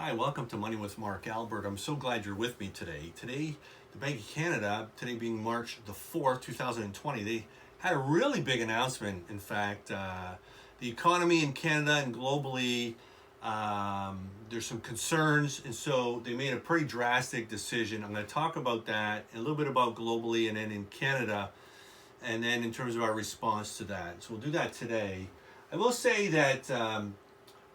Hi, welcome to Money with Mark Albert. I'm so glad you're with me today. Today, the Bank of Canada, today being March the 4th, 2020, they had a really big announcement. In fact, the economy in Canada and globally, there's some concerns, and so they made a pretty drastic decision. I'm going to talk about that, a little bit about globally and then in Canada, and then in terms of our response to that. So we'll do that today. I will say that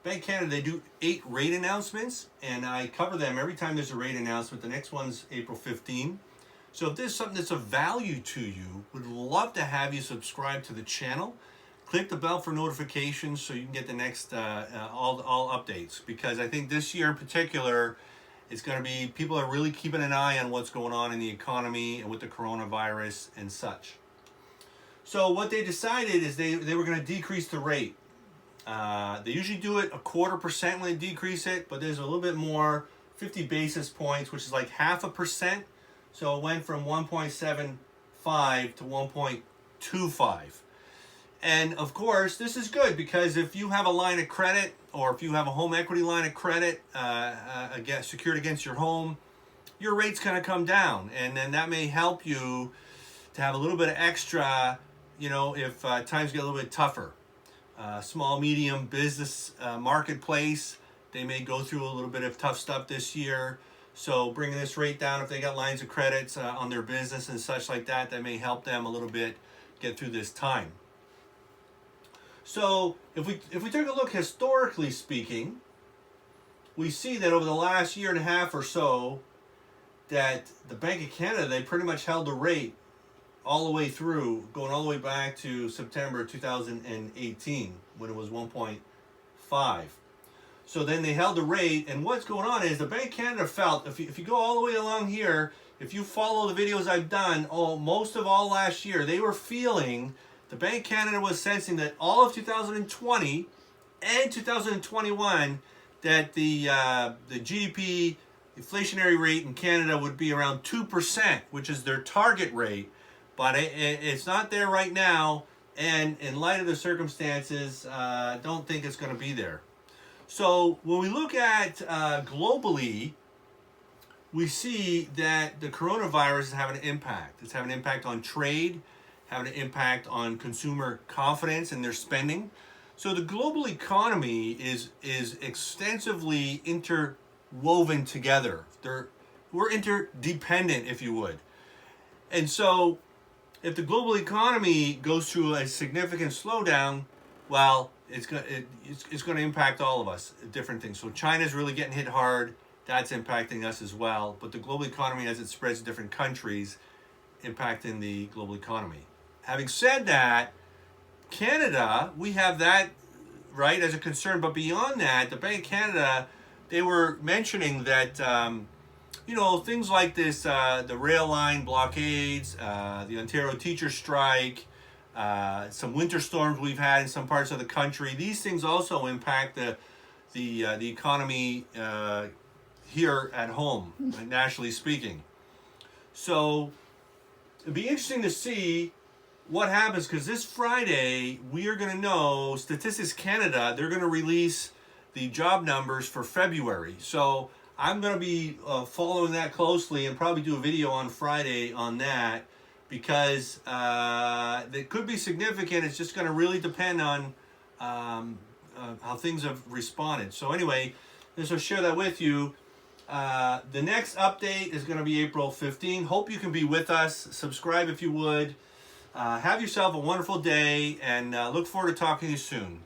Bank of Canada, they do 8 rate announcements, and I cover them every time there's a rate announcement. The next one's April 15. So if there's something that's of value to you, would love to have you subscribe to the channel. Click the bell for notifications so you can get the next all updates, because I think this year in particular, it's going to be, people are really keeping an eye on what's going on in the economy and with the coronavirus and such. So what they decided is they were going to decrease the rate. They usually do it 0.25% when they decrease it, but there's a little bit more, 50 basis points, which is like 0.5%. So it went from 1.75 to 1.25. And of course, this is good because if you have a line of credit or if you have a home equity line of credit secured against your home, your rate's going to come down. And then that may help you to have a little bit of extra, if times get a little bit tougher. Small, medium business marketplace, they may go through a little bit of tough stuff this year. So bringing this rate down, if they got lines of credits on their business and such like that, that may help them a little bit get through this time. So if we take a look historically speaking, we see that over the last year and a half or so, that the Bank of Canada, they pretty much held the rate all the way through, going all the way back to September 2018 when it was 1.5. So then they held the rate, and what's going on is the Bank of Canada felt, if you go all the way along here, if you follow the videos I've done, most of all last year, they were feeling, the Bank of Canada was sensing that all of 2020 and 2021, that the GDP inflationary rate in Canada would be around 2%, which is their target rate. But it's not there right now, and in light of the circumstances, I don't think it's going to be there. So when we look at globally, we see that the coronavirus is having an impact. It's having an impact on trade, having an impact on consumer confidence and their spending. So the global economy is extensively interwoven together. We're interdependent, if you would. And so if the global economy goes through a significant slowdown, well, it's going to impact all of us, different things. So China's really getting hit hard. That's impacting us as well. But the global economy, as it spreads to different countries, impacting the global economy. Having said that, Canada, we have that, right, as a concern. But beyond that, the Bank of Canada, they were mentioning that things like this, the rail line blockades, the Ontario teacher strike, some winter storms we've had in some parts of the country. These things also impact the economy here at home, nationally speaking. So it'd be interesting to see what happens, because this Friday we are going to know, Statistics Canada, they're going to release the job numbers for February. So I'm going to be following that closely and probably do a video on Friday on that, because it could be significant. It's just going to really depend on how things have responded. So anyway, just to share that with you. The next update is going to be April 15. Hope you can be with us. Subscribe if you would. Have yourself a wonderful day, and look forward to talking to you soon.